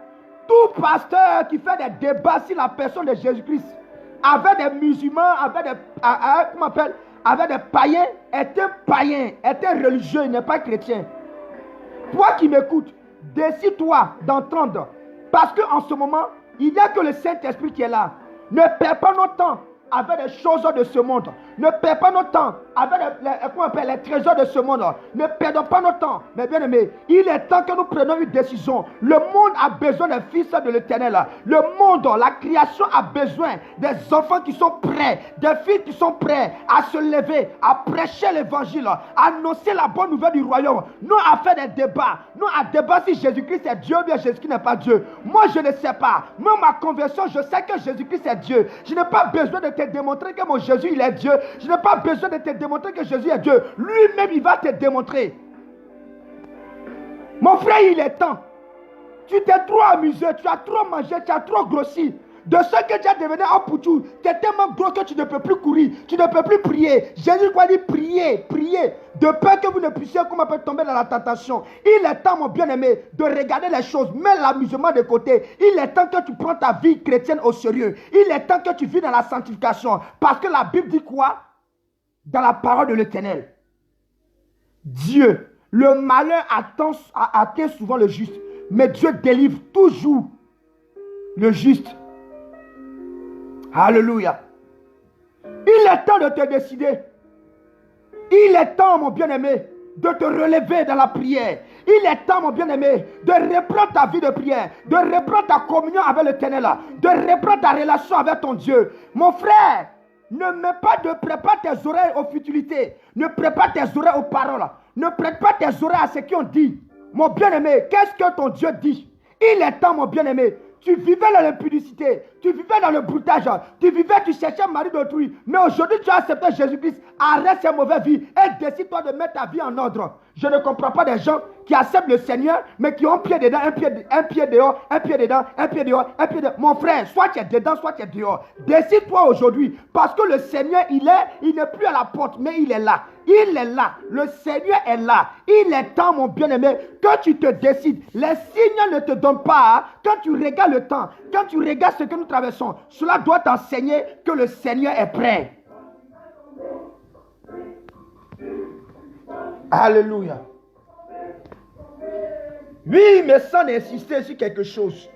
S2: Tout pasteur qui fait des débats sur la personne de Jésus-Christ, avec des musulmans, avec des païens, est un païen, est un religieux, il n'est pas chrétien. Toi qui m'écoutes, décide-toi d'entendre. Parce qu'en ce moment, il n'y a que le Saint-Esprit qui est là. Ne perds pas notre temps avec les choses de ce monde. Ne perds pas notre temps avec les trésors de ce monde. Ne perdons pas notre temps. Mais bien aimé, il est temps que nous prenions une décision. Le monde a besoin des fils de l'Éternel. Le monde, la création a besoin des enfants qui sont prêts, des filles qui sont prêts à se lever, à prêcher l'évangile, à annoncer la bonne nouvelle du royaume. Nous à faire des débats. Nous à débattre si Jésus-Christ est Dieu ou bien Jésus-Christ n'est pas Dieu. Moi je ne sais pas. Moi ma conversion, je sais que Jésus-Christ est Dieu. Je n'ai pas besoin de te démontrer que mon Jésus il est Dieu. Je n'ai pas besoin de te démontrer que Jésus est Dieu. Lui-même, il va te démontrer. Mon frère, il est temps. Tu t'es trop amusé, tu as trop mangé, tu as trop grossi. De ce que tu as devenu un poutou, tu es tellement gros que tu ne peux plus courir, tu ne peux plus prier. Jésus quoi dit prier, prier. De peur que vous ne puissiez tomber dans la tentation. Il est temps, mon bien-aimé, de regarder les choses. Mets l'amusement de côté. Il est temps que tu prends ta vie chrétienne au sérieux. Il est temps que tu vis dans la sanctification. Parce que la Bible dit quoi? Dans la parole de l'Éternel. Dieu, le malheur atteint souvent le juste. Mais Dieu délivre toujours le juste. Alléluia. Il est temps de te décider. Il est temps, mon bien-aimé, de te relever dans la prière. Il est temps, mon bien-aimé, de reprendre ta vie de prière, de reprendre ta communion avec l'Éternel, de reprendre ta relation avec ton Dieu. Mon frère, ne prépare tes oreilles aux futilités. Ne prépare tes oreilles aux paroles. Ne prête pas tes oreilles à ce qu'ils ont dit. Mon bien-aimé, qu'est-ce que ton Dieu dit? Il est temps, mon bien-aimé. Tu vivais dans l'impudicité, tu vivais dans le broutage, tu cherchais un mari d'autrui. Mais aujourd'hui, tu as accepté Jésus-Christ. Arrête ces mauvaises vies et décide-toi de mettre ta vie en ordre. Je ne comprends pas des gens qui acceptent le Seigneur, mais qui ont un pied dedans, un pied dehors, un pied dedans, un pied dehors, un pied dehors. Mon frère, soit tu es dedans, soit tu es dehors. Décide-toi aujourd'hui, parce que le Seigneur, il n'est plus à la porte, mais il est là. Il est là. Le Seigneur est là. Il est temps, mon bien-aimé, que tu te décides. Les signes ne te donnent pas. Quand tu regardes le temps, quand tu regardes ce que nous traversons, cela doit t'enseigner que le Seigneur est prêt. Alléluia. Oui, mais sans insister sur quelque chose.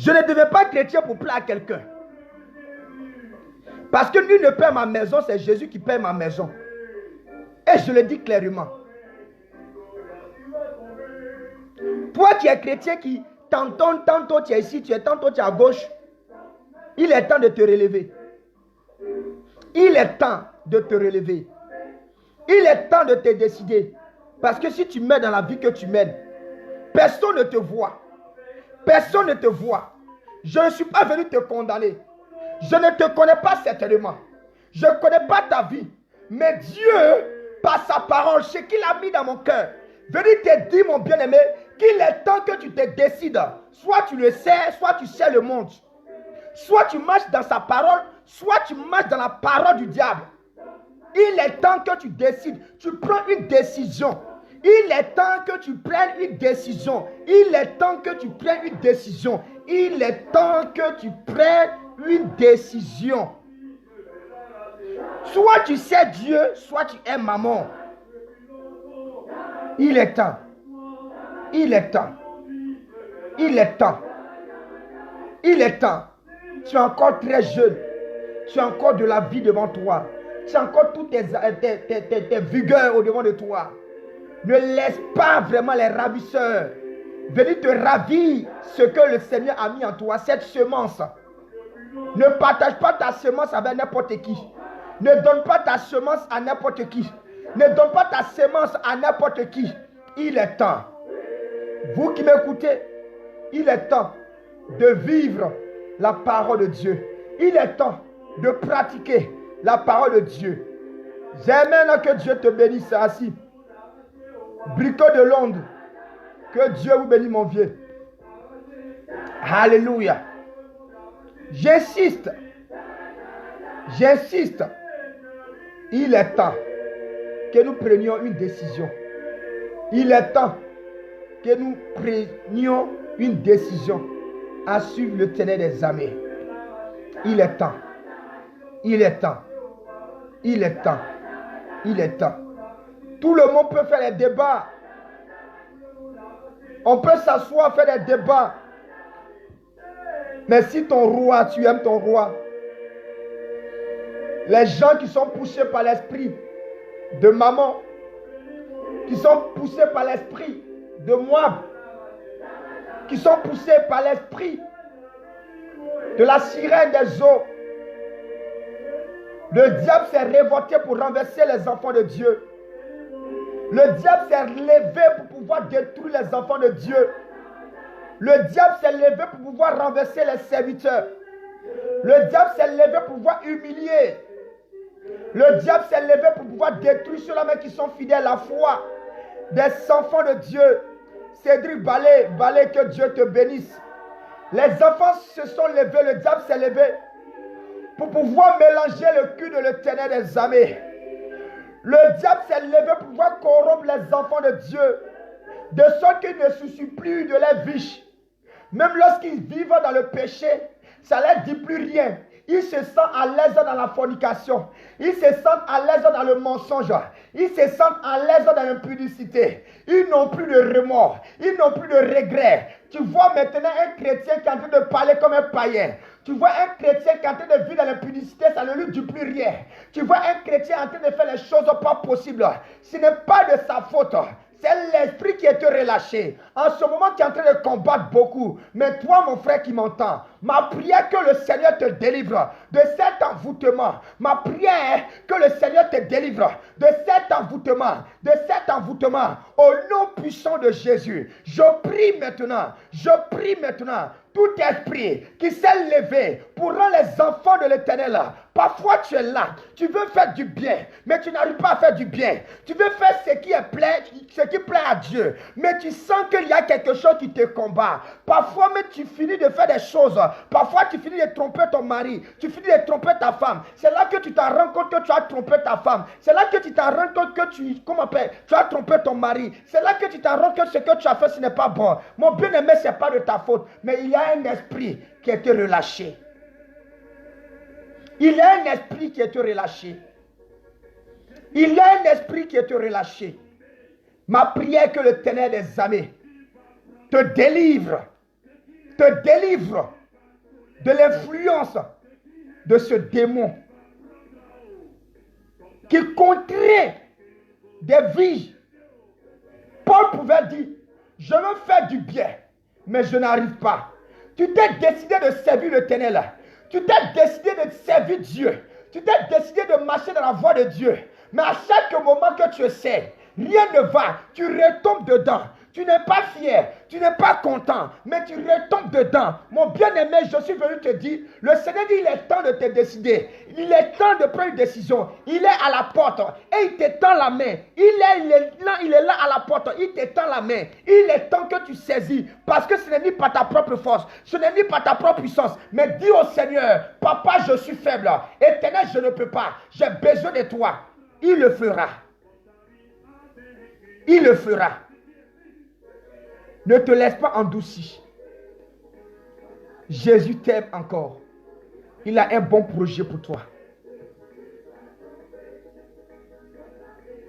S2: Je ne deviens pas chrétien pour plaire à quelqu'un. Parce que nul ne paie ma maison, c'est Jésus qui paie ma maison. Et je le dis clairement. Toi qui es chrétien, qui tantôt tu es ici, tantôt tu es à gauche, il est temps de te relever. Il est temps de te relever. Il est temps de te décider. Parce que si tu mets dans la vie que tu mènes, personne ne te voit. Personne ne te voit. Je ne suis pas venu te condamner. Je ne te connais pas certainement. Je ne connais pas ta vie. Mais Dieu, par sa parole, ce qu'il a mis dans mon cœur, veut te dire, mon bien-aimé, qu'il est temps que tu te décides. Soit tu le sais, soit tu sais le monde. Soit tu marches dans sa parole, soit tu marches dans la parole du diable. Il est temps que tu décides. Tu prends une décision. Il est temps que tu prennes une décision. Il est temps que tu prennes une décision. Il est temps que tu prennes une décision. Soit tu sais Dieu, soit tu es maman. Il est temps. Il est temps. Il est temps. Il est temps. Tu es encore très jeune. Tu as encore de la vie devant toi. Tu as encore toutes tes vigueurs au-devant de toi. Ne laisse pas vraiment les ravisseurs venir te ravir ce que le Seigneur a mis en toi, cette semence. Ne partage pas ta semence avec n'importe qui. Ne donne pas ta semence à n'importe qui. Ne donne pas ta semence à n'importe qui. Il est temps. Vous qui m'écoutez, il est temps de vivre la parole de Dieu. Il est temps de pratiquer la parole de Dieu. J'aimerais que Dieu te bénisse ainsi. Bricot de Londres. Que Dieu vous bénisse, mon vieux. Alléluia. J'insiste. J'insiste. Il est temps que nous prenions une décision. Il est temps que nous prenions une décision à suivre le Ténèbre des armées. Il est temps. Il est temps. Il est temps. Il est temps. Tout le monde peut faire des débats. On peut s'asseoir, faire des débats. Mais si ton roi, tu aimes ton roi, les gens qui sont poussés par l'esprit de maman, qui sont poussés par l'esprit de Moab, qui sont poussés par l'esprit de la sirène des eaux, le diable s'est révolté pour renverser les enfants de Dieu. Le diable s'est levé pour pouvoir détruire les enfants de Dieu. Le diable s'est levé pour pouvoir renverser les serviteurs. Le diable s'est levé pour pouvoir humilier. Le diable s'est levé pour pouvoir détruire ceux-là qui sont fidèles à la foi. Des enfants de Dieu. Cédric Ballet, que Dieu te bénisse. Les enfants se sont levés, le diable s'est levé pour pouvoir mélanger le cul de l'Éternel des armées. Le diable s'est levé pour pouvoir corrompre les enfants de Dieu, de sorte qu'ils ne soucient plus de leur vie. Même lorsqu'ils vivent dans le péché, ça ne leur dit plus rien. Ils se sentent à l'aise dans la fornication. Ils se sentent à l'aise dans le mensonge. Ils se sentent à l'aise dans l'impudicité. Ils n'ont plus de remords. Ils n'ont plus de regrets. Tu vois maintenant un chrétien qui est en train de parler comme un païen. Tu vois un chrétien qui est en train de vivre dans l'impudicité, ça ne lui dit plus rien. Tu vois un chrétien en train de faire les choses pas possibles. Ce n'est pas de sa faute. C'est l'esprit qui est relâché. En ce moment, tu es en train de combattre beaucoup. Mais toi, mon frère qui m'entend, ma prière que le Seigneur te délivre de cet envoûtement. Ma prière que le Seigneur te délivre de cet envoûtement. De cet envoûtement. Au nom puissant de Jésus. Je prie maintenant. Tout esprit qui s'est levé pour rendre les enfants de l'Éternel. Parfois tu es là, tu veux faire du bien, mais tu n'arrives pas à faire du bien. Tu veux faire ce qui plaît à Dieu, mais tu sens qu'il y a quelque chose qui te combat. Parfois même tu finis de faire des choses. Parfois tu finis de tromper ton mari, tu finis de tromper ta femme. C'est là que tu t'en rends compte que tu as trompé ta femme. C'est là que tu t'en rends compte que tu as trompé ton mari. C'est là que tu t'en rends compte que ce que tu as fait ce n'est pas bon. Mon bien-aimé, ce n'est pas de ta faute, mais il y a un esprit qui a été relâché. Il y a un esprit qui a été relâché. Il y a un esprit qui a été relâché. Ma prière que le Ténèbre des armées te délivre te délivre de l'influence de ce démon qui contraint des vies. Paul pouvait dire, je veux faire du bien, mais je n'arrive pas. Tu t'es décidé de servir l'Éternel. Tu t'es décidé de servir Dieu. Tu t'es décidé de marcher dans la voie de Dieu. Mais à chaque moment que tu essaies, rien ne va. Tu retombes dedans. Tu n'es pas fier, tu n'es pas content, mais tu retombes dedans. Mon bien-aimé, je suis venu te dire, le Seigneur dit, il est temps de te décider. Il est temps de prendre une décision. Il est à la porte et il te tend la main. Il est là à la porte, il te tend la main. Il est temps que tu saisis, parce que ce n'est ni par ta propre force, ce n'est ni par ta propre puissance, mais dis au Seigneur, papa, je suis faible. Éternel, je ne peux pas. J'ai besoin de toi. Il le fera. Il le fera. Ne te laisse pas endoucir. Jésus t'aime encore. Il a un bon projet pour toi.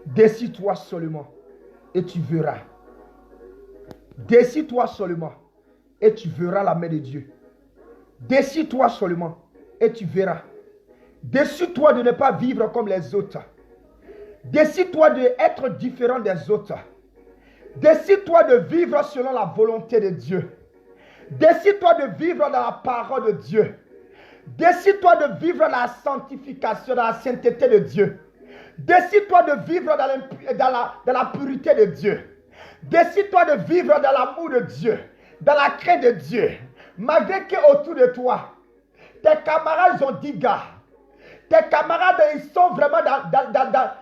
S2: Décide-toi seulement et tu verras. Décide-toi seulement et tu verras la main de Dieu. Décide-toi seulement et tu verras. Décide-toi de ne pas vivre comme les autres. Décide-toi d'être différent des autres. Décide-toi de vivre selon la volonté de Dieu. Décide-toi de vivre dans la parole de Dieu. Décide-toi de vivre dans la sanctification, dans la sainteté de Dieu. Décide-toi de vivre dans la pureté de Dieu. Décide-toi de vivre dans l'amour de Dieu, dans la crainte de Dieu. Malgré qu'autour de toi, tes camarades ont 10 gars. Tes camarades, ils sont vraiment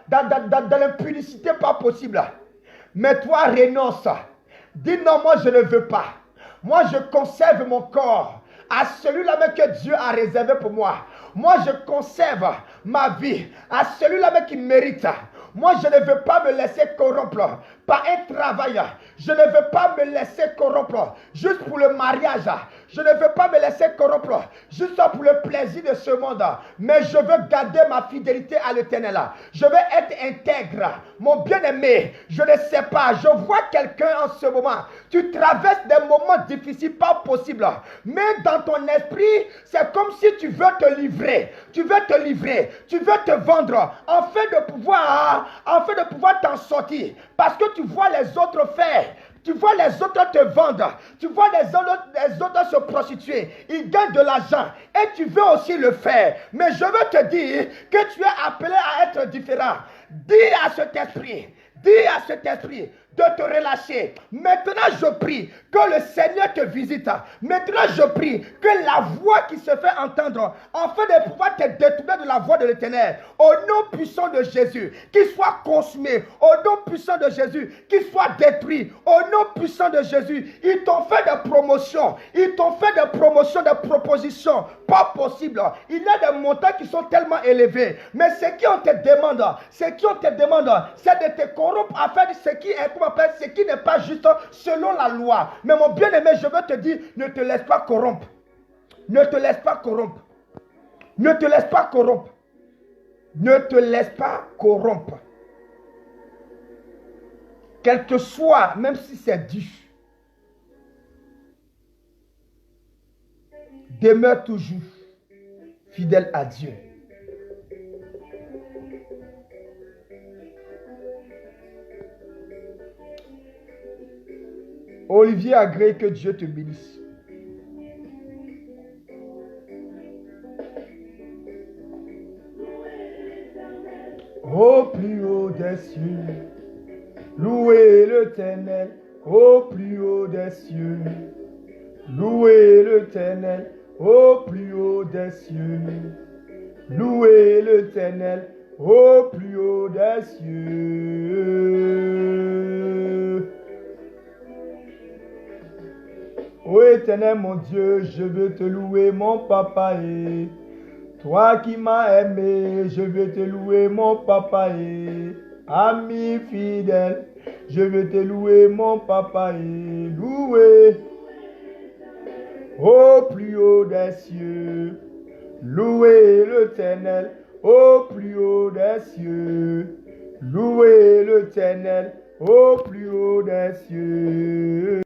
S2: dans l'impudicité pas possible. Mais toi, renonce. Dis non, moi je ne veux pas. Moi je conserve mon corps à celui-là même que Dieu a réservé pour moi. Moi je conserve ma vie à celui-là même qui mérite. Moi je ne veux pas me laisser corrompre par un travail. Je ne veux pas me laisser corrompre juste pour le mariage. Je ne veux pas me laisser corrompre juste pour le plaisir de ce monde. Mais je veux garder ma fidélité à l'Éternel. Je veux être intègre. Mon bien-aimé, je ne sais pas. Je vois quelqu'un en ce moment. Tu traverses des moments difficiles, pas possible. Mais dans ton esprit, c'est comme si tu veux te livrer. Tu veux te livrer. Tu veux te vendre afin de pouvoir t'en sortir. Parce que tu vois les autres faire. Tu vois les autres te vendre. Tu vois les autres se prostituer. Ils gagnent de l'argent. Et tu veux aussi le faire. Mais je veux te dire que tu es appelé à être différent. Dis à cet esprit de te relâcher. Maintenant, je prie que le Seigneur te visite. Maintenant, je prie que la voix qui se fait entendre, afin de pouvoir te détourner de la voix de l'Éternel, au nom puissant de Jésus, qu'il soit consumé. Au nom puissant de Jésus, qu'il soit détruit. Au nom puissant de Jésus, ils t'ont fait des promotions. Ils t'ont fait des promotions, des propositions. Pas possible. Il y a des montants qui sont tellement élevés. Mais ce qu'on te demande, c'est de te corrompre à faire ce qui n'est pas juste selon la loi. Mais mon bien-aimé, je veux te dire, ne te laisse pas corrompre. Ne te laisse pas corrompre. Ne te laisse pas corrompre. Ne te laisse pas corrompre. Quel que soit, même si c'est dur, demeure toujours fidèle à Dieu. Olivier Agré, que Dieu te bénisse. Au plus haut des cieux, louez l'Éternel. Au plus haut des cieux, louez l'Éternel. Au plus haut des cieux, louez l'Éternel. Au plus haut des cieux. Ô Éternel mon Dieu, je veux te louer mon papa et toi qui m'as aimé, je veux te louer mon papa et ami fidèle, je veux te louer mon papa et louer au plus haut des cieux, louer l'Éternel au plus haut des cieux, louer l'Éternel au plus haut des cieux.